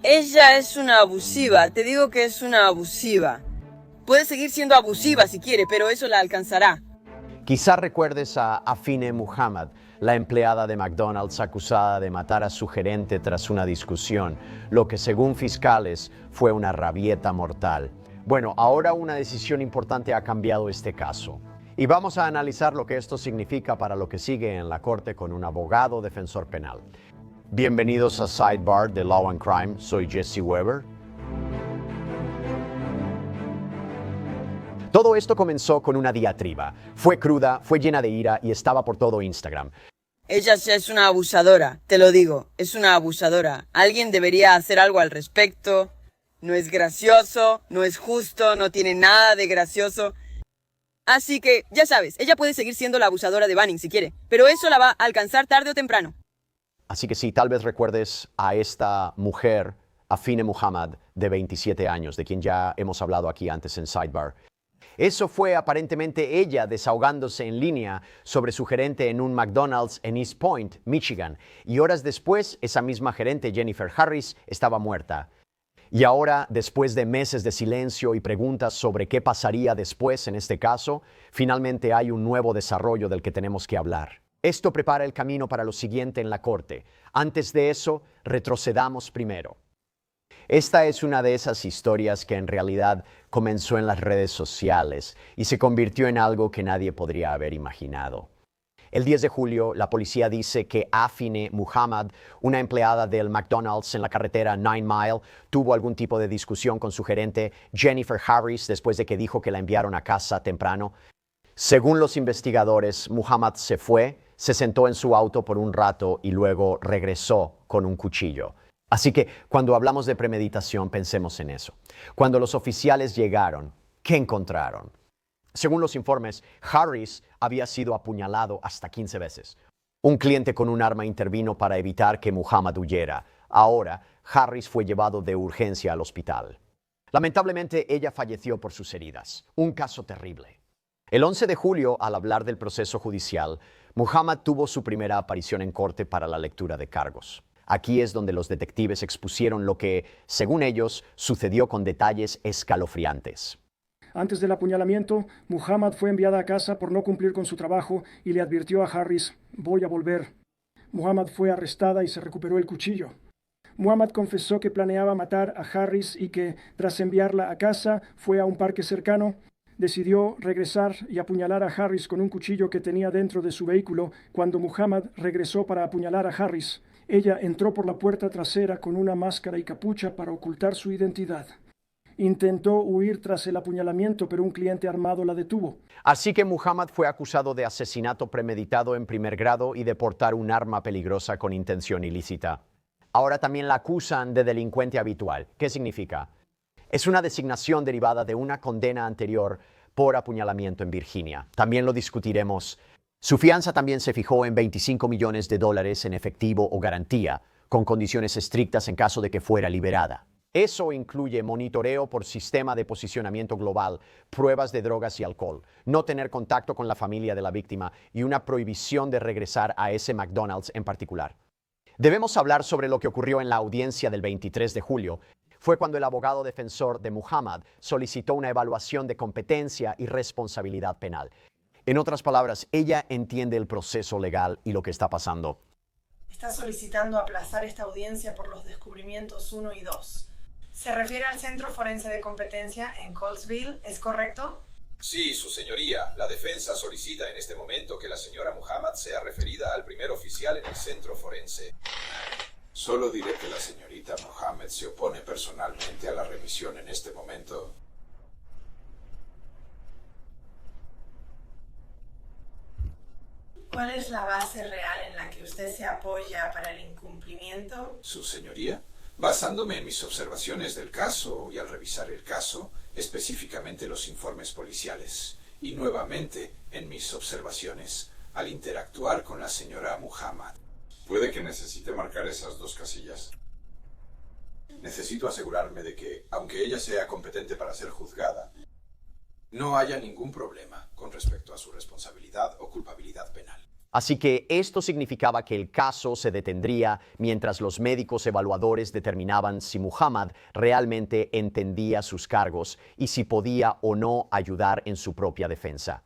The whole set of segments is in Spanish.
Ella es una abusiva, te digo que es una abusiva. Puede seguir siendo abusiva si quiere, pero eso la alcanzará. Quizás recuerdes a Afine Muhammad, la empleada de McDonald's acusada de matar a su gerente tras una discusión, lo que según fiscales fue una rabieta mortal. Bueno, ahora una decisión importante ha cambiado este caso. Y vamos a analizar lo que esto significa para lo que sigue en la corte con un abogado defensor penal. Bienvenidos a Sidebar de Law and Crime, soy Jesse Weber. Todo esto comenzó con una diatriba. Fue cruda, fue llena de ira y estaba por todo Instagram. Ella es una abusadora, te lo digo, es una abusadora. Alguien debería hacer algo al respecto. No es gracioso, no es justo, no tiene nada de gracioso. Así que, ya sabes, ella puede seguir siendo la abusadora de Banning si quiere, pero eso la va a alcanzar tarde o temprano. Así que sí, tal vez recuerdes a esta mujer, Afine Muhammad, de 27 años, de quien ya hemos hablado aquí antes en Sidebar. Eso fue aparentemente ella desahogándose en línea sobre su gerente en un McDonald's en East Point, Michigan. Y horas después, esa misma gerente, Jennifer Harris, estaba muerta. Y ahora, después de meses de silencio y preguntas sobre qué pasaría después en este caso, finalmente hay un nuevo desarrollo del que tenemos que hablar. Esto prepara el camino para lo siguiente en la corte. Antes de eso, retrocedamos primero. Esta es una de esas historias que en realidad comenzó en las redes sociales y se convirtió en algo que nadie podría haber imaginado. El 10 de julio, la policía dice que Afine Muhammad, una empleada del McDonald's en la carretera Nine Mile, tuvo algún tipo de discusión con su gerente Jennifer Harris después de que dijo que la enviaron a casa temprano. Según los investigadores, Muhammad se fue, se sentó en su auto por un rato y luego regresó con un cuchillo. Así que cuando hablamos de premeditación, pensemos en eso. Cuando los oficiales llegaron, ¿qué encontraron? Según los informes, Harris había sido apuñalado hasta 15 veces. Un cliente con un arma intervino para evitar que Muhammad huyera. Ahora, Harris fue llevado de urgencia al hospital. Lamentablemente, ella falleció por sus heridas. Un caso terrible. El 11 de julio, al hablar del proceso judicial, Muhammad tuvo su primera aparición en corte para la lectura de cargos. Aquí es donde los detectives expusieron lo que, según ellos, sucedió con detalles escalofriantes. Antes del apuñalamiento, Muhammad fue enviada a casa por no cumplir con su trabajo y le advirtió a Harris, voy a volver. Muhammad fue arrestada y se recuperó el cuchillo. Muhammad confesó que planeaba matar a Harris y que, tras enviarla a casa, fue a un parque cercano. Decidió regresar y apuñalar a Harris con un cuchillo que tenía dentro de su vehículo cuando Muhammad regresó para apuñalar a Harris. Ella entró por la puerta trasera con una máscara y capucha para ocultar su identidad. Intentó huir tras el apuñalamiento, pero un cliente armado la detuvo. Así que Muhammad fue acusado de asesinato premeditado en primer grado y de portar un arma peligrosa con intención ilícita. Ahora también la acusan de delincuente habitual. ¿Qué significa? Es una designación derivada de una condena anterior por apuñalamiento en Virginia. También lo discutiremos. Su fianza también se fijó en $25 millones en efectivo o garantía, con condiciones estrictas en caso de que fuera liberada. Eso incluye monitoreo por sistema de posicionamiento global, pruebas de drogas y alcohol, no tener contacto con la familia de la víctima y una prohibición de regresar a ese McDonald's en particular. Debemos hablar sobre lo que ocurrió en la audiencia del 23 de julio. Fue cuando el abogado defensor de Muhammad solicitó una evaluación de competencia y responsabilidad penal. En otras palabras, ella entiende el proceso legal y lo que está pasando. Está solicitando aplazar esta audiencia por los descubrimientos 1 y 2. ¿Se refiere al Centro Forense de Competencia en Colesville, es correcto? Sí, su señoría. La defensa solicita en este momento que la señora Muhammad sea referida al primer oficial en el centro forense. Solo diré que la señorita Muhammad se opone personalmente a la remisión en este momento. ¿Cuál es la base real en la que usted se apoya para el incumplimiento? Su señoría, basándome en mis observaciones del caso y al revisar el caso, específicamente los informes policiales, y nuevamente en mis observaciones al interactuar con la señora Muhammad. Puede que necesite marcar esas dos casillas. Necesito asegurarme de que, aunque ella sea competente para ser juzgada, no haya ningún problema con respecto a su responsabilidad o culpabilidad penal. Así que esto significaba que el caso se detendría mientras los médicos evaluadores determinaban si Muhammad realmente entendía sus cargos y si podía o no ayudar en su propia defensa.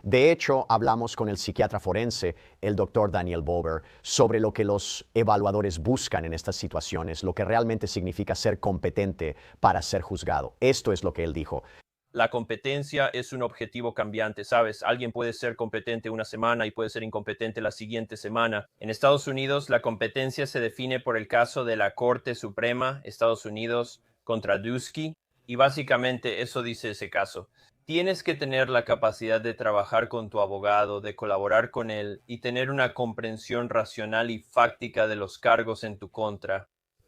De hecho, hablamos con el psiquiatra forense, el doctor Daniel Bober, sobre lo que los evaluadores buscan en estas situaciones, lo que realmente significa ser competente para ser juzgado. Esto es lo que él dijo. La competencia es un objetivo cambiante, ¿sabes? Alguien puede ser competente una semana y puede ser incompetente la siguiente semana. En Estados Unidos, la competencia se define por el caso de la Corte Suprema, Estados Unidos, contra Dusky, y básicamente eso dice ese caso. Tienes que tener la capacidad de trabajar con tu abogado, de colaborar con él y tener una comprensión racional y fáctica de los cargos en tu contra.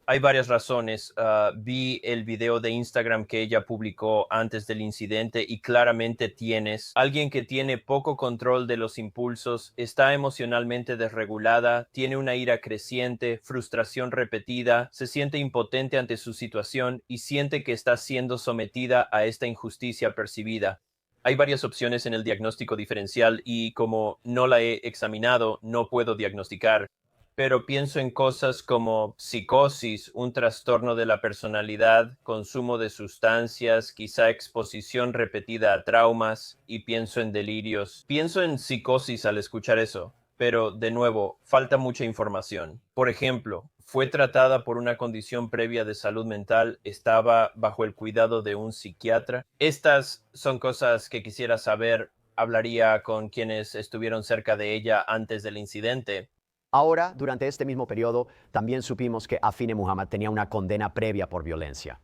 Hay varias razones. Vi el video de Instagram que ella publicó antes del incidente y claramente tienes alguien que tiene poco control de los impulsos, está emocionalmente desregulada, tiene una ira creciente, frustración repetida, se siente impotente ante su situación y siente que está siendo sometida a esta injusticia percibida. Hay varias opciones en el diagnóstico diferencial y como no la he examinado, no puedo diagnosticar. Pero pienso en cosas como psicosis, un trastorno de la personalidad, consumo de sustancias, quizá exposición repetida a traumas, y pienso en delirios. Pienso en psicosis al escuchar eso, pero de nuevo, falta mucha información. Por ejemplo, fue tratada por una condición previa de salud mental, estaba bajo el cuidado de un psiquiatra. Estas son cosas que quisiera saber. Hablaría con quienes estuvieron cerca de ella antes del incidente. Ahora, durante este mismo periodo, también supimos que Afine Muhammad tenía una condena previa por violencia.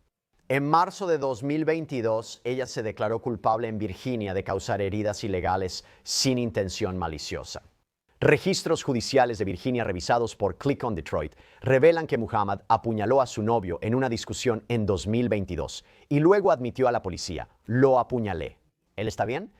En marzo de 2022, ella se declaró culpable en Virginia de causar heridas ilegales sin intención maliciosa. Registros judiciales de Virginia revisados por Click on Detroit revelan que Muhammad apuñaló a su novio en una discusión en 2022 y luego admitió a la policía: "Lo apuñalé". ¿Él está bien?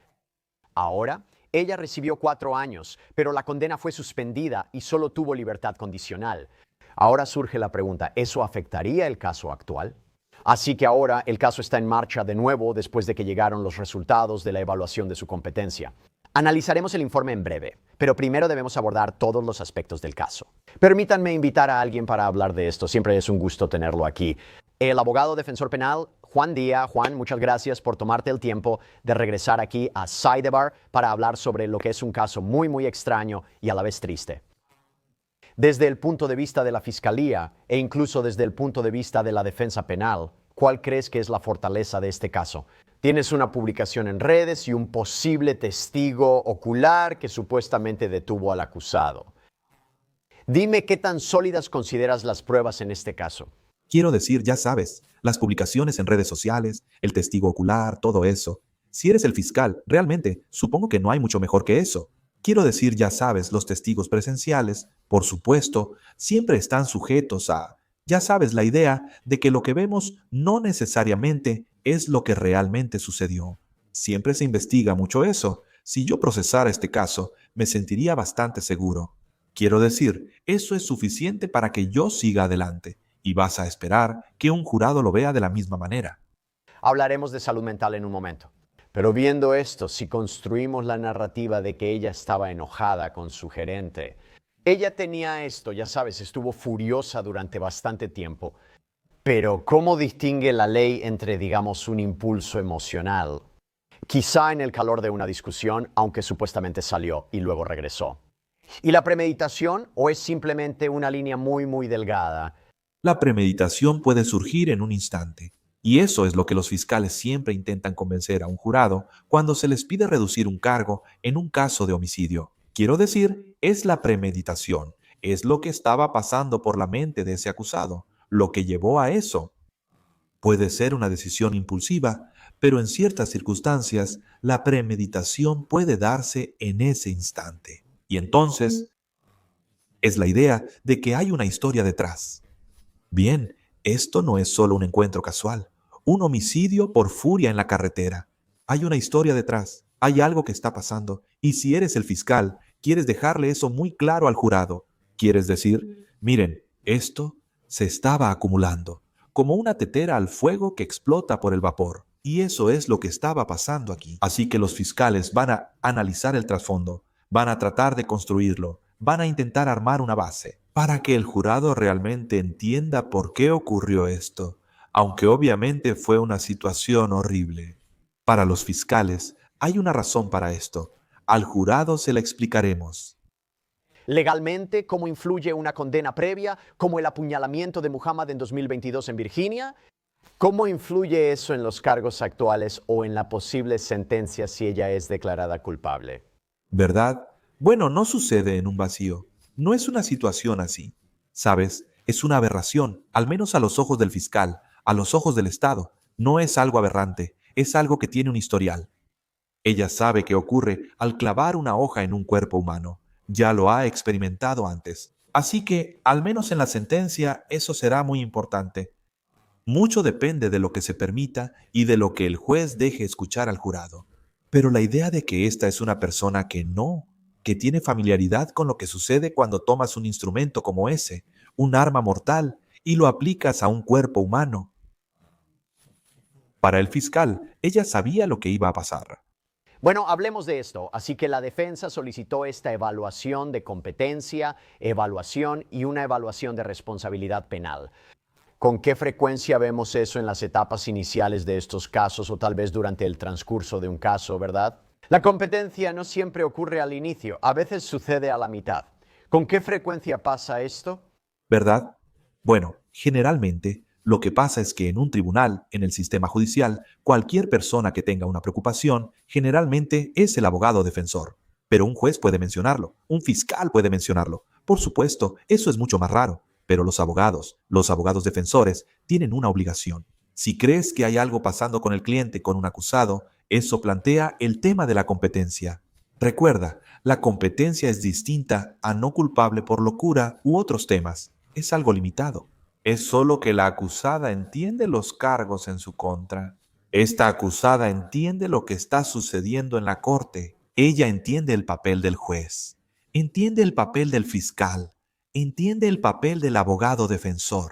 Ahora, ella recibió 4 años, pero la condena fue suspendida y solo tuvo libertad condicional. Ahora surge la pregunta, ¿eso afectaría el caso actual? Así que ahora el caso está en marcha de nuevo después de que llegaron los resultados de la evaluación de su competencia. Analizaremos el informe en breve, pero primero debemos abordar todos los aspectos del caso. Permítanme invitar a alguien para hablar de esto, siempre es un gusto tenerlo aquí. El abogado defensor penal, Juan Díaz. Juan, muchas gracias por tomarte el tiempo de regresar aquí a Sidebar para hablar sobre lo que es un caso muy extraño y a la vez triste. Desde el punto de vista de la Fiscalía e incluso desde el punto de vista de la defensa penal, ¿cuál crees que es la fortaleza de este caso? Tienes una publicación en redes y un posible testigo ocular que supuestamente detuvo al acusado. Dime qué tan sólidas consideras las pruebas en este caso. Quiero decir, ya sabes, las publicaciones en redes sociales, el testigo ocular, todo eso. Si eres el fiscal, realmente, supongo que no hay mucho mejor que eso. Quiero decir, ya sabes, los testigos presenciales, por supuesto, siempre están sujetos a, ya sabes, la idea de que lo que vemos no necesariamente es lo que realmente sucedió. Siempre se investiga mucho eso. Si yo procesara este caso, me sentiría bastante seguro. Quiero decir, eso es suficiente para que yo siga adelante. Y vas a esperar que un jurado lo vea de la misma manera. Hablaremos de salud mental en un momento. Pero viendo esto, si construimos la narrativa de que ella estaba enojada con su gerente, ella tenía esto, ya sabes, estuvo furiosa durante bastante tiempo. Pero ¿cómo distingue la ley entre, digamos, un impulso emocional? Quizá en el calor de una discusión, aunque supuestamente salió y luego regresó. ¿Y la premeditación o es simplemente una línea muy delgada? La premeditación puede surgir en un instante, y eso es lo que los fiscales siempre intentan convencer a un jurado cuando se les pide reducir un cargo en un caso de homicidio. Quiero decir, es la premeditación, es lo que estaba pasando por la mente de ese acusado, lo que llevó a eso. Puede ser una decisión impulsiva, pero en ciertas circunstancias la premeditación puede darse en ese instante. Y entonces, es la idea de que hay una historia detrás. Bien, esto no es solo un encuentro casual, un homicidio por furia en la carretera. Hay una historia detrás, hay algo que está pasando, y si eres el fiscal, quieres dejarle eso muy claro al jurado. Quieres decir, miren, esto se estaba acumulando, como una tetera al fuego que explota por el vapor. Y eso es lo que estaba pasando aquí. Así que los fiscales van a analizar el trasfondo, Van a tratar de construirlo, van a intentar armar una base, para que el jurado realmente entienda por qué ocurrió esto, aunque obviamente fue una situación horrible. Para los fiscales, hay una razón para esto. Al jurado se la explicaremos. Legalmente, ¿cómo influye una condena previa, como el apuñalamiento de Muhammad en 2022 en Virginia? ¿Cómo influye eso en los cargos actuales o en la posible sentencia si ella es declarada culpable? ¿Verdad? Bueno, no sucede en un vacío. No es una situación así. ¿Sabes? Es una aberración, al menos a los ojos del fiscal, a los ojos del Estado. No es algo aberrante, es algo que tiene un historial. Ella sabe qué ocurre al clavar una hoja en un cuerpo humano. Ya lo ha experimentado antes. Así que, al menos en la sentencia, eso será muy importante. Mucho depende de lo que se permita y de lo que el juez deje escuchar al jurado. Pero la idea de que esta es una persona que tiene familiaridad con lo que sucede cuando tomas un instrumento como ese, un arma mortal, y lo aplicas a un cuerpo humano. Para el fiscal, ella sabía lo que iba a pasar. Bueno, hablemos de esto. Así que la defensa solicitó esta evaluación de competencia, evaluación y una evaluación de responsabilidad penal. ¿Con qué frecuencia vemos eso en las etapas iniciales de estos casos o tal vez durante el transcurso de un caso, verdad? La competencia no siempre ocurre al inicio, a veces sucede a la mitad. ¿Con qué frecuencia pasa esto? ¿Verdad? Bueno, generalmente, lo que pasa es que en un tribunal, en el sistema judicial, cualquier persona que tenga una preocupación, generalmente es el abogado defensor. Pero un juez puede mencionarlo, un fiscal puede mencionarlo. Por supuesto, eso es mucho más raro. Pero los abogados defensores, tienen una obligación. Si crees que hay algo pasando con el cliente, con un acusado, eso plantea el tema de la competencia. Recuerda, la competencia es distinta a no culpable por locura u otros temas. Es algo limitado. Es solo que la acusada entiende los cargos en su contra. Esta acusada entiende lo que está sucediendo en la corte. Ella entiende el papel del juez. Entiende el papel del fiscal. Entiende el papel del abogado defensor.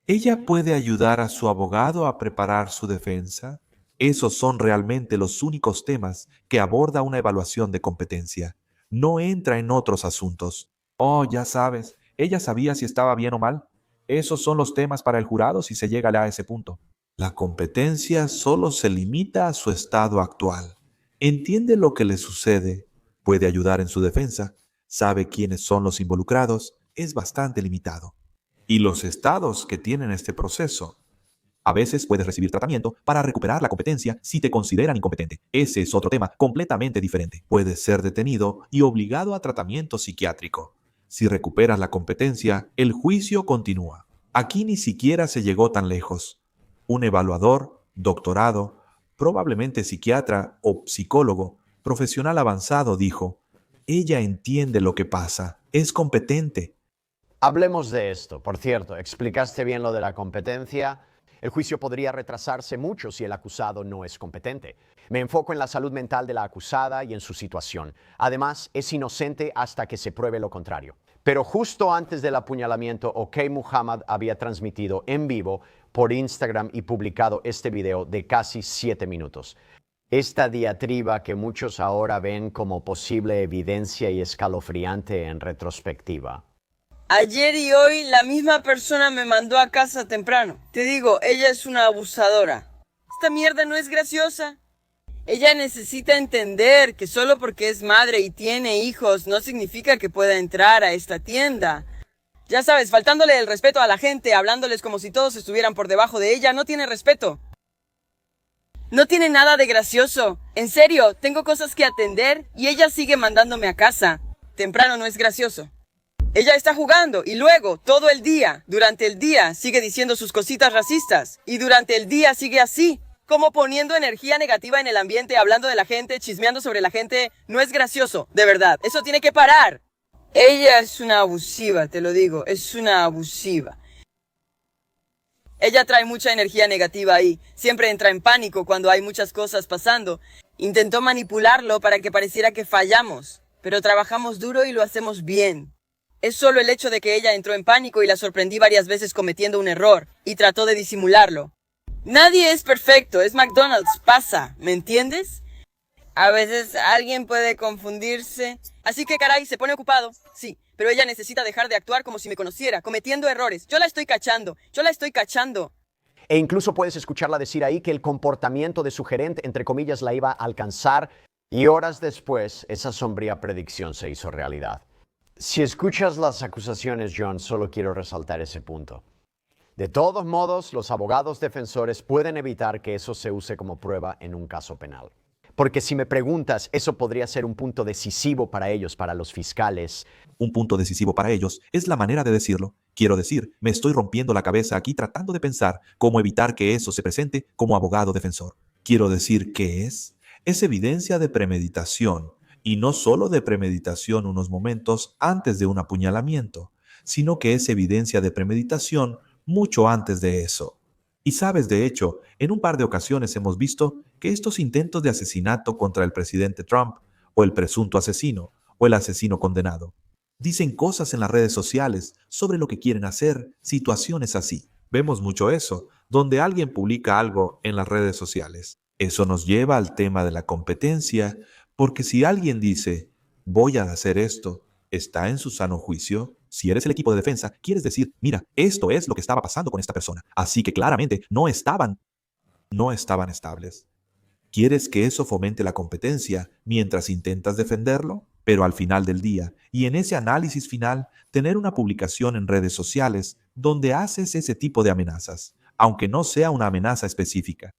¿Ella puede ayudar a su abogado a preparar su defensa? Esos son realmente los únicos temas que aborda una evaluación de competencia. No entra en otros asuntos. Oh, ya sabes, ella sabía si estaba bien o mal. Esos son los temas para el jurado si se llega a ese punto. La competencia solo se limita a su estado actual. Entiende lo que le sucede, puede ayudar en su defensa, sabe quiénes son los involucrados, es bastante limitado. Y los estados que tienen este proceso. A veces puedes recibir tratamiento para recuperar la competencia si te consideran incompetente. Ese es otro tema completamente diferente. Puedes ser detenido y obligado a tratamiento psiquiátrico. Si recuperas la competencia, el juicio continúa. Aquí ni siquiera se llegó tan lejos. Un evaluador, doctorado, probablemente psiquiatra o psicólogo, profesional avanzado dijo, ella entiende lo que pasa, es competente. Hablemos de esto. Por cierto, explicaste bien lo de la competencia. El juicio podría retrasarse mucho si el acusado no es competente. Me enfoco en la salud mental de la acusada y en su situación. Además, es inocente hasta que se pruebe lo contrario. Pero justo antes del apuñalamiento, OK Muhammad había transmitido en vivo por Instagram y publicado este video de casi 7 minutos. Esta diatriba que muchos ahora ven como posible evidencia y escalofriante en retrospectiva. Ayer y hoy la misma persona me mandó a casa temprano. Te digo, ella es una abusadora. Esta mierda no es graciosa. Ella necesita entender que solo porque es madre y tiene hijos no significa que pueda entrar a esta tienda. Ya sabes, faltándole el respeto a la gente, hablándoles como si todos estuvieran por debajo de ella, no tiene respeto. No tiene nada de gracioso. En serio, tengo cosas que atender y ella sigue mandándome a casa. Temprano no es gracioso. Ella está jugando y luego, todo el día, durante el día, sigue diciendo sus cositas racistas. Y durante el día sigue así, como poniendo energía negativa en el ambiente, hablando de la gente, chismeando sobre la gente. No es gracioso, de verdad. Eso tiene que parar. Ella es una abusiva, te lo digo, es una abusiva. Ella trae mucha energía negativa ahí. Siempre entra en pánico cuando hay muchas cosas pasando. Intentó manipularlo para que pareciera que fallamos, pero trabajamos duro y lo hacemos bien. Es solo el hecho de que ella entró en pánico y la sorprendí varias veces cometiendo un error y trató de disimularlo. Nadie es perfecto, es McDonald's, pasa, ¿me entiendes? A veces alguien puede confundirse. Así que caray, se pone ocupado. Sí, pero ella necesita dejar de actuar como si me conociera, cometiendo errores. Yo la estoy cachando. E incluso puedes escucharla decir ahí que el comportamiento de su gerente, entre comillas, la iba a alcanzar, y horas después esa sombría predicción se hizo realidad. Si escuchas las acusaciones, John, solo quiero resaltar ese punto. De todos modos, los abogados defensores pueden evitar que eso se use como prueba en un caso penal. Porque si me preguntas, eso podría ser un punto decisivo para ellos, para los fiscales. Un punto decisivo para ellos es la manera de decirlo. Quiero decir, me estoy rompiendo la cabeza aquí tratando de pensar cómo evitar que eso se presente como abogado defensor. Quiero decir, ¿qué es? Es evidencia de premeditación, y no solo de premeditación unos momentos antes de un apuñalamiento, sino que es evidencia de premeditación mucho antes de eso. Y sabes, de hecho, en un par de ocasiones hemos visto que estos intentos de asesinato contra el presidente Trump, o el presunto asesino, o el asesino condenado, dicen cosas en las redes sociales sobre lo que quieren hacer, situaciones así. Vemos mucho eso, donde alguien publica algo en las redes sociales. Eso nos lleva al tema de la competencia, porque si alguien dice, voy a hacer esto, ¿está en su sano juicio? Si eres el equipo de defensa, quieres decir, mira, esto es lo que estaba pasando con esta persona. Así que claramente no estaban estables. ¿Quieres que eso fomente la competencia mientras intentas defenderlo? Pero al final del día, y en ese análisis final, tener una publicación en redes sociales donde haces ese tipo de amenazas, aunque no sea una amenaza específica.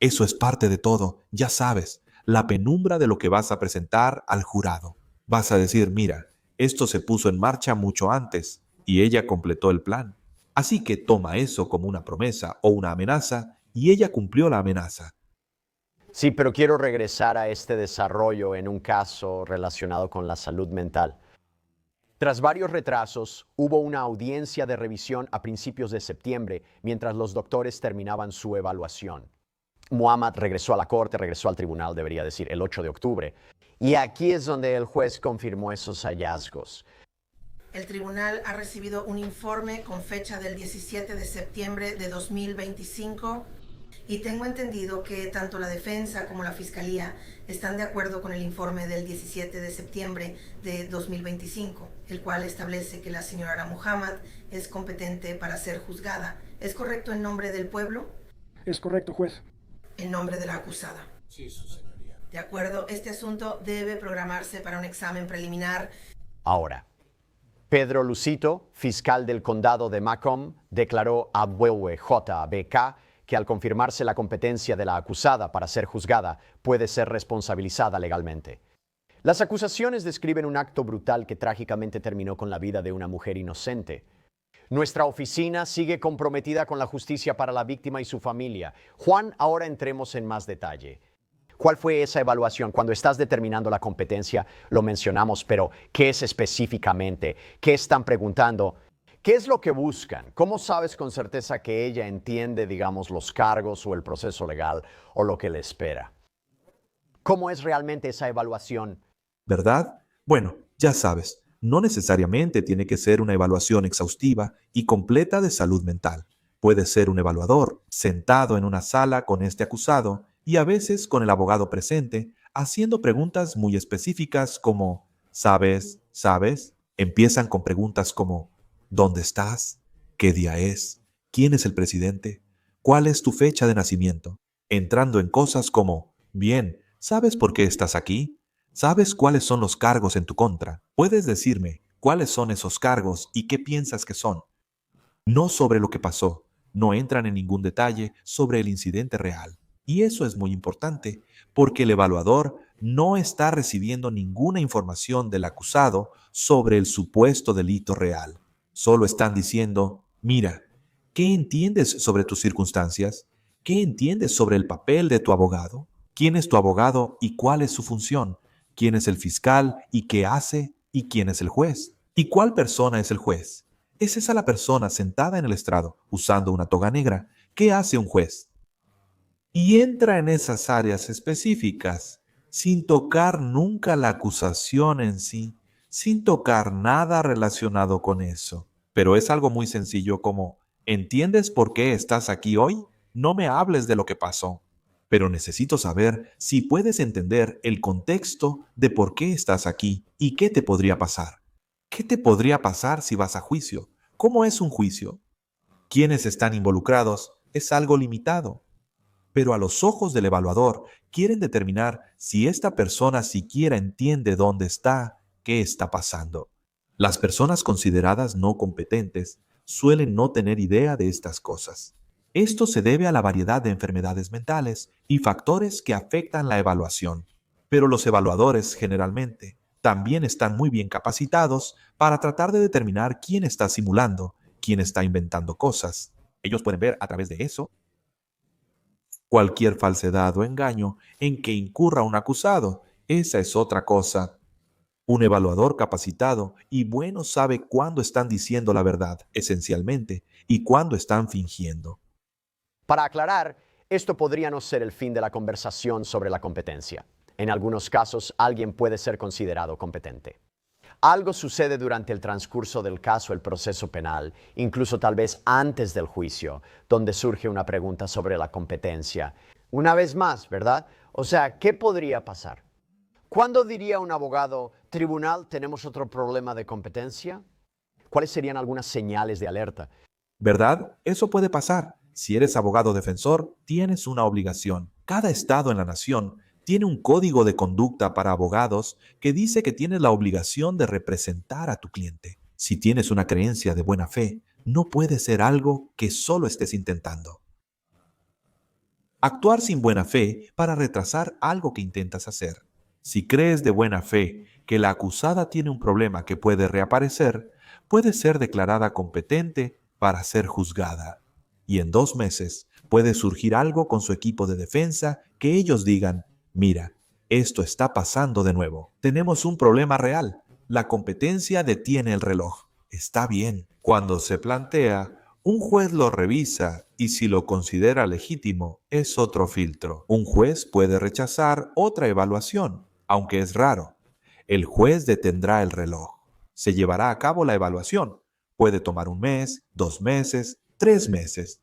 Eso es parte de todo, ya sabes, la penumbra de lo que vas a presentar al jurado. Vas a decir, mira, esto se puso en marcha mucho antes y ella completó el plan. Así que toma eso como una promesa o una amenaza y ella cumplió la amenaza. Sí, pero quiero regresar a este desarrollo en un caso relacionado con la salud mental. Tras varios retrasos, hubo una audiencia de revisión a principios de septiembre, mientras los doctores terminaban su evaluación. Muhammad regresó a la corte, regresó al tribunal, debería decir, el 8 de octubre. Y aquí es donde el juez confirmó esos hallazgos. El tribunal ha recibido un informe con fecha del 17 de septiembre de 2025 y tengo entendido que tanto la defensa como la fiscalía están de acuerdo con el informe del 17 de septiembre de 2025, el cual establece que la señora Muhammad es competente para ser juzgada. ¿Es correcto en nombre del pueblo? Es correcto, juez. En nombre de la acusada. Sí, su señoría. De acuerdo, este asunto debe programarse para un examen preliminar. Ahora, Pedro Lucito, fiscal del condado de Macomb, declaró a Buelwe JBK que al confirmarse la competencia de la acusada para ser juzgada, puede ser responsabilizada legalmente. Las acusaciones describen un acto brutal que trágicamente terminó con la vida de una mujer inocente. Nuestra oficina sigue comprometida con la justicia para la víctima y su familia. Juan, ahora entremos en más detalle. ¿Cuál fue esa evaluación? Cuando estás determinando la competencia, lo mencionamos, pero ¿qué es específicamente? ¿Qué están preguntando? ¿Qué es lo que buscan? ¿Cómo sabes con certeza que ella entiende, digamos, los cargos o el proceso legal o lo que le espera? ¿Cómo es realmente esa evaluación? ¿Verdad? Bueno, ya sabes, no necesariamente tiene que ser una evaluación exhaustiva y completa de salud mental. Puede ser un evaluador sentado en una sala con este acusado y a veces con el abogado presente, haciendo preguntas muy específicas como ¿sabes? Empiezan con preguntas como ¿dónde estás? ¿Qué día es? ¿Quién es el presidente? ¿Cuál es tu fecha de nacimiento? Entrando en cosas como bien, ¿sabes por qué estás aquí? ¿Sabes cuáles son los cargos en tu contra? ¿Puedes decirme cuáles son esos cargos y qué piensas que son? No sobre lo que pasó, no entran en ningún detalle sobre el incidente real. Y eso es muy importante, porque el evaluador no está recibiendo ninguna información del acusado sobre el supuesto delito real. Solo están diciendo, mira, ¿qué entiendes sobre tus circunstancias? ¿Qué entiendes sobre el papel de tu abogado? ¿Quién es tu abogado y cuál es su función? ¿Quién es el fiscal y qué hace? ¿Y quién es el juez? ¿Y cuál persona es el juez? ¿Es esa la persona sentada en el estrado usando una toga negra? ¿Qué hace un juez? Y entra en esas áreas específicas, sin tocar nunca la acusación en sí, sin tocar nada relacionado con eso. Pero es algo muy sencillo como, ¿entiendes por qué estás aquí hoy? No me hables de lo que pasó. pero necesito saber si puedes entender el contexto de por qué estás aquí y qué te podría pasar. ¿Qué te podría pasar si vas a juicio? ¿Cómo es un juicio? ¿Quiénes están involucrados? Es algo limitado. Pero a los ojos del evaluador quieren determinar si esta persona siquiera entiende dónde está, qué está pasando. Las personas consideradas no competentes suelen no tener idea de estas cosas. Esto se debe a la variedad de enfermedades mentales y factores que afectan la evaluación. Pero los evaluadores generalmente también están muy bien capacitados para tratar de determinar quién está simulando, quién está inventando cosas. Ellos pueden ver a través de eso cualquier falsedad o engaño en que incurra un acusado. Esa es otra cosa. Un evaluador capacitado y bueno sabe cuándo están diciendo la verdad, esencialmente, y cuándo están fingiendo. Para aclarar, esto podría no ser el fin de la conversación sobre la competencia. En algunos casos, alguien puede ser considerado competente. Algo sucede durante el transcurso del caso, el proceso penal, incluso tal vez antes del juicio, donde surge una pregunta sobre la competencia. Una vez más, ¿verdad? O sea, ¿qué podría pasar? ¿Cuándo diría un abogado, tribunal, tenemos otro problema de competencia? ¿Cuáles serían algunas señales de alerta? ¿Verdad? Eso puede pasar. Si eres abogado defensor, tienes una obligación. Cada estado en la nación tiene un código de conducta para abogados que dice que tienes la obligación de representar a tu cliente. Si tienes una creencia de buena fe, no puede ser algo que solo estés intentando. Actuar sin buena fe para retrasar algo que intentas hacer. Si crees de buena fe que la acusada tiene un problema que puede reaparecer, puede ser declarada competente para ser juzgada. Y en 2 meses puede surgir algo con su equipo de defensa que ellos digan, mira, esto está pasando de nuevo. Tenemos un problema real. La competencia detiene el reloj. Está bien. Cuando se plantea, un juez lo revisa y si lo considera legítimo, es otro filtro. Un juez puede rechazar otra evaluación, aunque es raro. El juez detendrá el reloj. Se llevará a cabo la evaluación. Puede tomar 1 mes, 2 meses, 3 meses.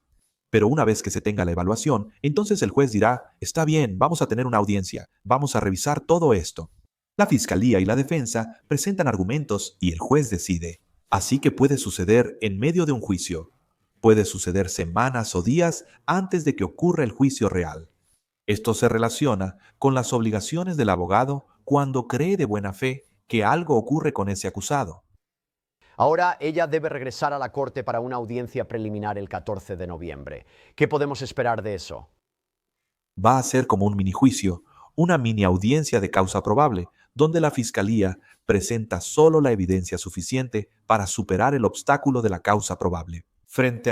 Pero una vez que se tenga la evaluación, entonces el juez dirá, está bien, vamos a tener una audiencia, vamos a revisar todo esto. La fiscalía y la defensa presentan argumentos y el juez decide. Así que puede suceder en medio de un juicio. Puede suceder semanas o días antes de que ocurra el juicio real. Esto se relaciona con las obligaciones del abogado cuando cree de buena fe que algo ocurre con ese acusado. Ahora ella debe regresar a la corte para una audiencia preliminar el 14 de noviembre. ¿Qué podemos esperar de eso? Va a ser como un mini juicio, una mini audiencia de causa probable, donde la fiscalía presenta solo la evidencia suficiente para superar el obstáculo de la causa probable. Frente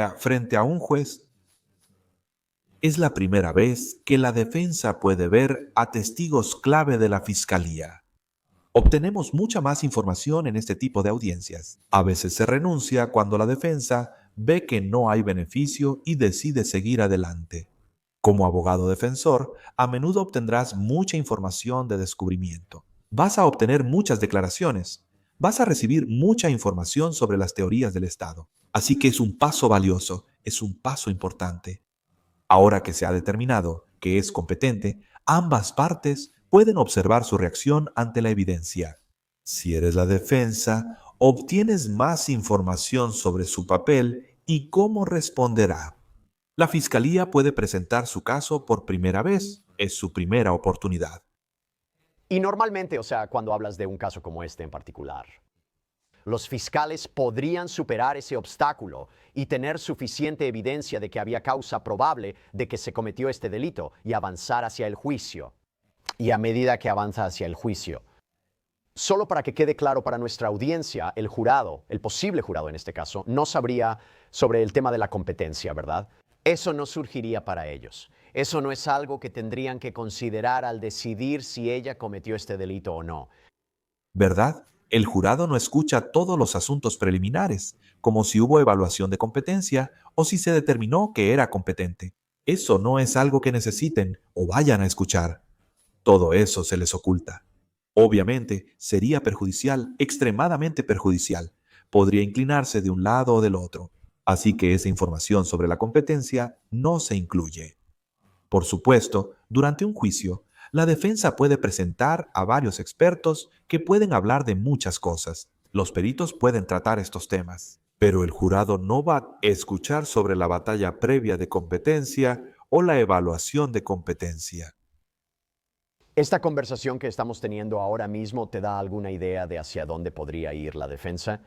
a un juez, es la primera vez que la defensa puede ver a testigos clave de la fiscalía. Obtenemos mucha más información en este tipo de audiencias. A veces se renuncia cuando la defensa ve que no hay beneficio y decide seguir adelante. Como abogado defensor, a menudo obtendrás mucha información de descubrimiento. Vas a obtener muchas declaraciones. Vas a recibir mucha información sobre las teorías del Estado. Así que es un paso valioso, es un paso importante. Ahora que se ha determinado que es competente, ambas partes pueden observar su reacción ante la evidencia. Si eres la defensa, obtienes más información sobre su papel y cómo responderá. La fiscalía puede presentar su caso por primera vez. Es su primera oportunidad. Y normalmente, o sea, cuando hablas de un caso como este en particular, los fiscales podrían superar ese obstáculo y tener suficiente evidencia de que había causa probable de que se cometió este delito y avanzar hacia el juicio. Y a medida que avanza hacia el juicio, solo para que quede claro para nuestra audiencia, el jurado, el posible jurado en este caso, no sabría sobre el tema de la competencia, ¿verdad? Eso no surgiría para ellos. Eso no es algo que tendrían que considerar al decidir si ella cometió este delito o no. ¿Verdad? El jurado no escucha todos los asuntos preliminares, como si hubo evaluación de competencia o si se determinó que era competente. Eso no es algo que necesiten o vayan a escuchar. Todo eso se les oculta. Obviamente, sería perjudicial, extremadamente perjudicial. Podría inclinarse de un lado o del otro. Así que esa información sobre la competencia no se incluye. Por supuesto, Durante un juicio, la defensa puede presentar a varios expertos que pueden hablar de muchas cosas. Los peritos pueden tratar estos temas, pero el jurado no va a escuchar sobre la batalla previa de competencia o la evaluación de competencia. ¿Esta conversación que estamos teniendo ahora mismo te da alguna idea de hacia dónde podría ir la defensa?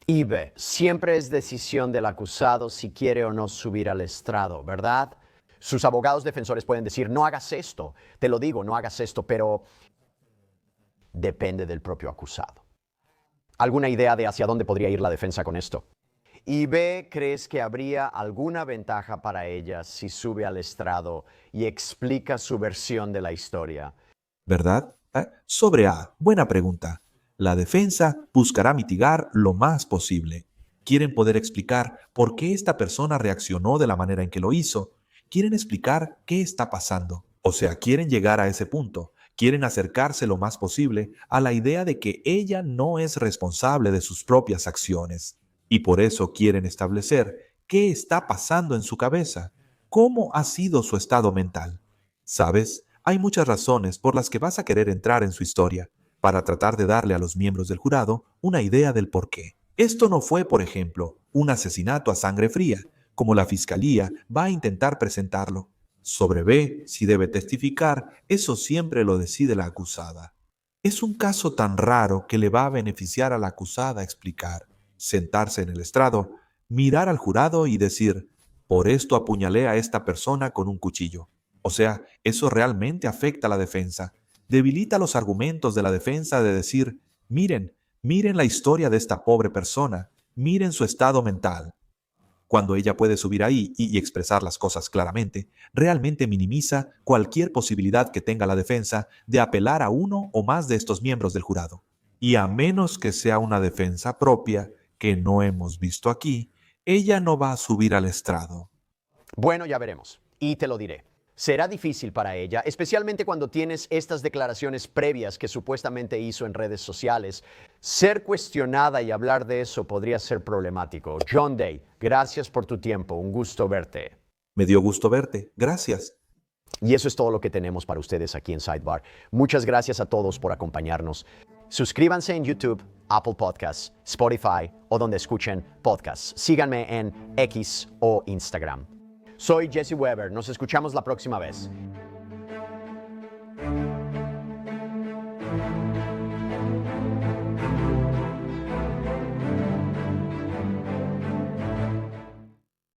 Y B, siempre es decisión del acusado si quiere o no subir al estrado, ¿verdad? Sus abogados defensores pueden decir, no hagas esto, te lo digo, no hagas esto, pero depende del propio acusado. ¿Alguna idea de hacia dónde podría ir la defensa con esto? Y B, ¿crees que habría alguna ventaja para ella si sube al estrado y explica su versión de la historia? ¿Verdad? Sobre A, buena pregunta. La defensa buscará mitigar lo más posible. Quieren poder explicar por qué esta persona reaccionó de la manera en que lo hizo. Quieren explicar qué está pasando. O sea, quieren llegar a ese punto. Quieren acercarse lo más posible a la idea de que ella no es responsable de sus propias acciones. Y por eso quieren establecer qué está pasando en su cabeza, cómo ha sido su estado mental. ¿Sabes? Hay muchas razones por las que vas a querer entrar en su historia, para tratar de darle a los miembros del jurado una idea del por qué. Esto no fue, por ejemplo, un asesinato a sangre fría, como la fiscalía va a intentar presentarlo. Sobre B, si debe testificar, eso siempre lo decide la acusada. Es un caso tan raro que le va a beneficiar a la acusada explicar, sentarse en el estrado, mirar al jurado y decir, por esto apuñalé a esta persona con un cuchillo. O sea, eso realmente afecta a la defensa. Debilita los argumentos de la defensa de decir, miren la historia de esta pobre persona, miren su estado mental. Cuando ella puede subir ahí y expresar las cosas claramente, realmente minimiza cualquier posibilidad que tenga la defensa de apelar a uno o más de estos miembros del jurado. Y a menos que sea una defensa propia, que no hemos visto aquí, ella no va a subir al estrado. Bueno, ya veremos. Y te lo diré. Será difícil para ella, especialmente cuando tienes estas declaraciones previas que supuestamente hizo en redes sociales. Ser cuestionada y hablar de eso podría ser problemático. John Day, gracias por tu tiempo. Un gusto verte. Me dio gusto verte. Gracias. Y eso es todo lo que tenemos para ustedes aquí en Sidebar. Muchas gracias a todos por acompañarnos. Suscríbanse en YouTube, Apple Podcasts, Spotify o donde escuchen podcasts. Síganme en X o Instagram. Soy Jesse Weber. Nos escuchamos la próxima vez.